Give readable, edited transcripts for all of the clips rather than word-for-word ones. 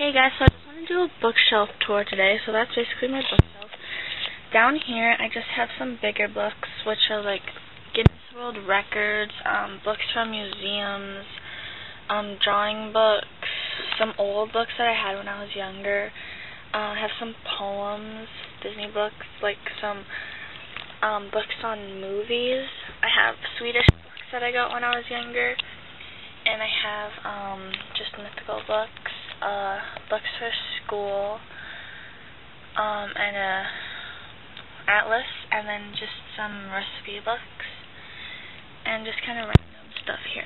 Hey guys, so I just want to do a bookshelf tour today, so that's basically my bookshelf. Down here, I just have some bigger books, which are like Guinness World Records, books from museums, drawing books, some old books that I had when I was younger. I have some poems, Disney books, like some books on movies. I have Swedish books that I got when I was younger, and I have just mythical books. Books for school, and a atlas, and then just some recipe books, and just kind of random stuff here.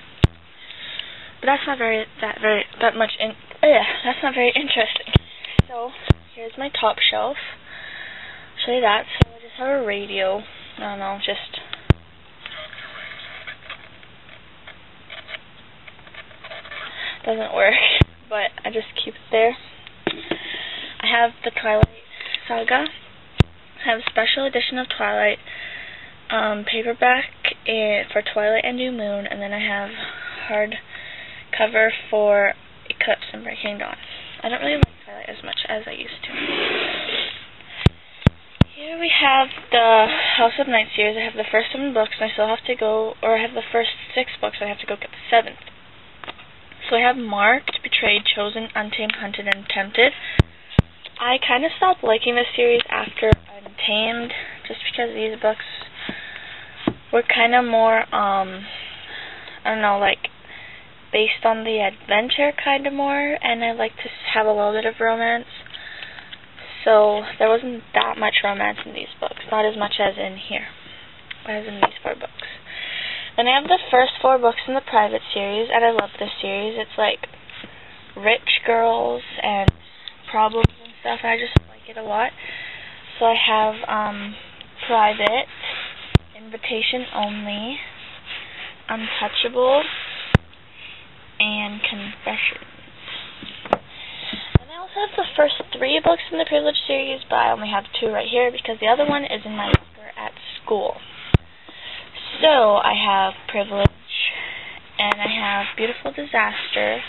But that's not very interesting. So here's my top shelf. Show you that. So I just have a radio. Doesn't work. But I just keep it there. I have the Twilight Saga. I have a special edition of Twilight paperback for Twilight and New Moon, and then I have hardcover for Eclipse and Breaking Dawn. I don't really like Twilight as much as I used to. Here we have the House of Night series. I have the first 7 books, and I still have to go, or I have the first 6 books, and I have to go get the 7th. So I have Marked, Betrayed, Chosen, Untamed, Hunted, and Tempted. I kind of stopped liking this series after Untamed, just because these books were kind of more, based on the adventure kind of more, and I like to have a little bit of romance. So there wasn't that much romance in these books, not as much as in here, as in these 4 books. Then I have the first 4 books in the Private series, and I love this series. It's like rich girls and problems and stuff, and I just like it a lot. So I have Private, Invitation Only, Untouchable, and Confessions. And I also have the first 3 books in the Privilege series, but I only have 2 right here because the other one is in my locker at school. So I have Privilege, and I have Beautiful Disaster,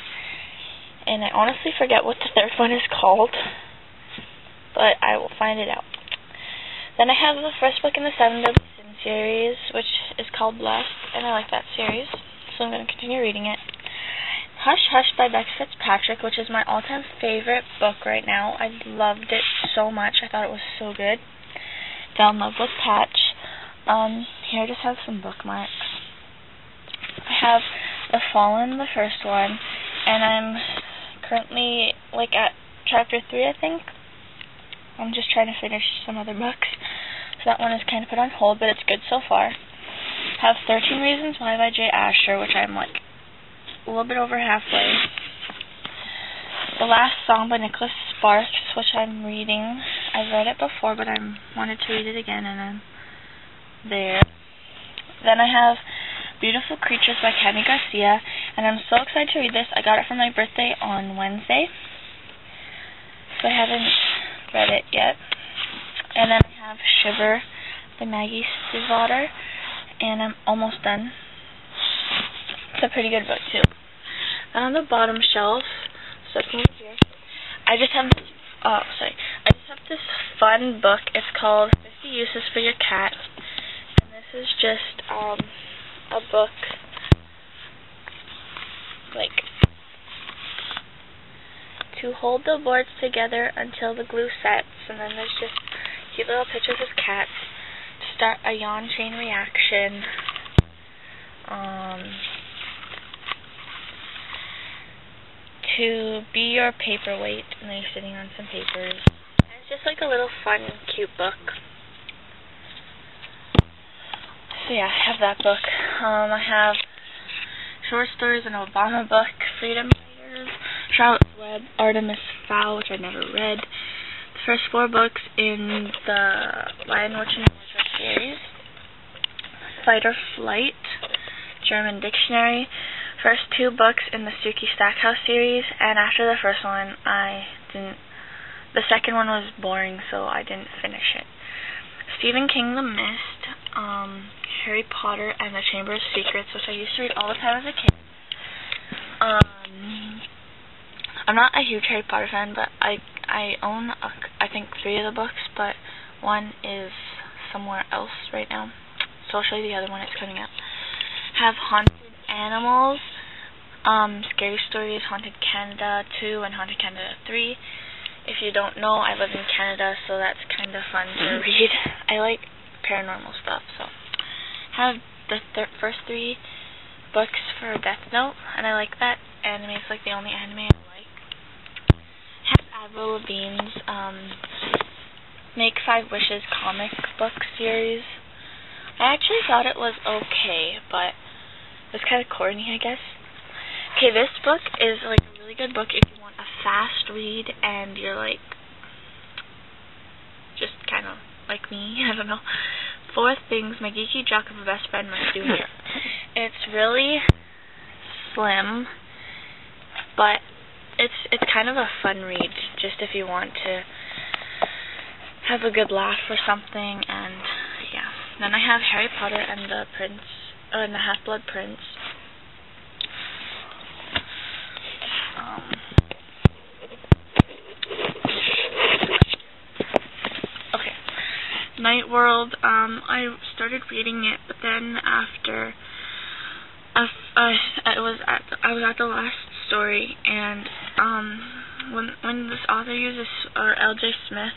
and I honestly forget what the 3rd one is called, but I will find it out. Then I have the first book in the 7 Deadly Sin series, which is called Blessed, and I like that series, so I'm going to continue reading it. Hush Hush by Becky Fitzpatrick, which is my all-time favorite book right now. I loved it so much. I thought it was so good. Fell in love with Patch. Here I just have some bookmarks. I have The Fallen, the first one, and I'm currently at chapter 3, I think. I'm just trying to finish some other books, so that one is kind of put on hold, but it's good so far. I have 13 Reasons Why by J. Asher, which I'm a little bit over halfway. The Last Song by Nicholas Sparks, which I'm reading. I've read it before, but I wanted to read it again, and I'm there. Then I have Beautiful Creatures by Kenny Garcia, and I'm so excited to read this. I got it for my birthday on Wednesday, so I haven't read it yet. And then I have Shiver by Maggie Stiefvater, and I'm almost done. It's a pretty good book too. And on the bottom shelf, starting over here, I just have this fun book. It's called 50 Uses for Your Cat. This is just a book to hold the boards together until the glue sets, and then there's just cute little pictures of cats. Start a yawn chain reaction. To be your paperweight, and then you're sitting on some papers. And it's just like a little fun, cute book. So yeah, I have that book. I have short stories, an Obama book, Freedom Writers, Charlotte's Web, Artemis Fowl, which I never read. The first 4 books in the Lion, Witch, and Wardrobe series. Fight or Flight, German Dictionary. First 2 books in the Suki Stackhouse series, and after the first one, the second one was boring, so I didn't finish it. Stephen King, The Mist, Harry Potter and the Chamber of Secrets, which I used to read all the time as a kid. I'm not a huge Harry Potter fan, but I own, I think, 3 of the books, but one is somewhere else right now. So I'll show you the other one. It's coming up. Have Haunted Animals, Scary Stories, Haunted Canada 2, and Haunted Canada 3. If you don't know, I live in Canada, so that's kind of fun to read. I like paranormal stuff, so. Have the first 3 books for Death Note, and I like that anime. It's like the only anime I like. Have Avril Lavigne's Make 5 Wishes comic book series. I actually thought it was okay, but it was kind of corny, I guess. Okay, this book is like a really good book if you want a fast read and you're like just kind of like me, I don't know. 4 things my geeky jock of a best friend must do here. It's really slim, but it's kind of a fun read just if you want to have a good laugh or something. And yeah, then I have Harry Potter and the Half-Blood Prince. Okay, Night World. I started reading it, but then after I was at the last story, and when this author uses, or L.J. Smith,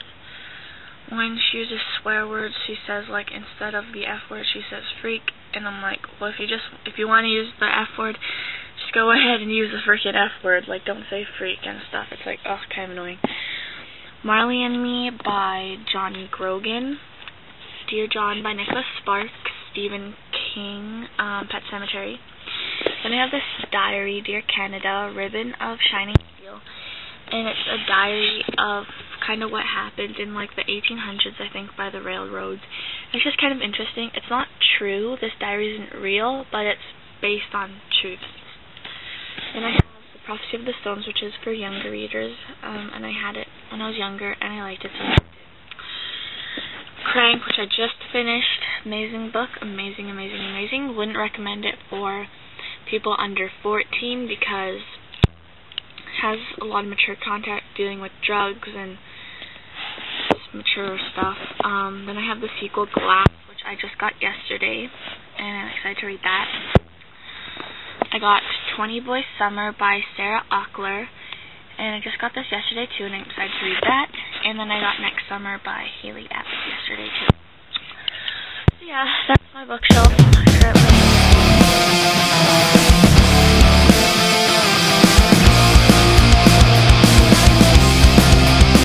when she uses swear words, she says, like, instead of the F word, she says freak, and I'm like, well, if you want to use the F word, just go ahead and use the freaking F word, like, don't say freak and stuff. It's like, oh, kind of annoying. Marley and Me by Johnny Grogan. Dear John by Nicholas Sparks. Stephen King, Pet Sematary. Then I have this diary, Dear Canada, Ribbon of Shining Steel, and it's a diary of kind of what happened in like the 1800s, I think, by the railroads. It's just kind of interesting. It's not true. This diary isn't real, but it's based on truth. Then I have The Prophecy of the Stones, which is for younger readers, and I had it when I was younger, and I liked it so much. Crank, which I just finished. Amazing book. Amazing, amazing, amazing. Wouldn't recommend it for people under 14 because it has a lot of mature content dealing with drugs and mature stuff. Then I have the sequel, Glass, which I just got yesterday, and I'm excited to read that. I got 20 Boy Summer by Sarah Ockler, and I just got this yesterday too, and I'm excited to read that. And then I got Next Summer by Haley F. yesterday too. So yeah, that's my bookshelf currently.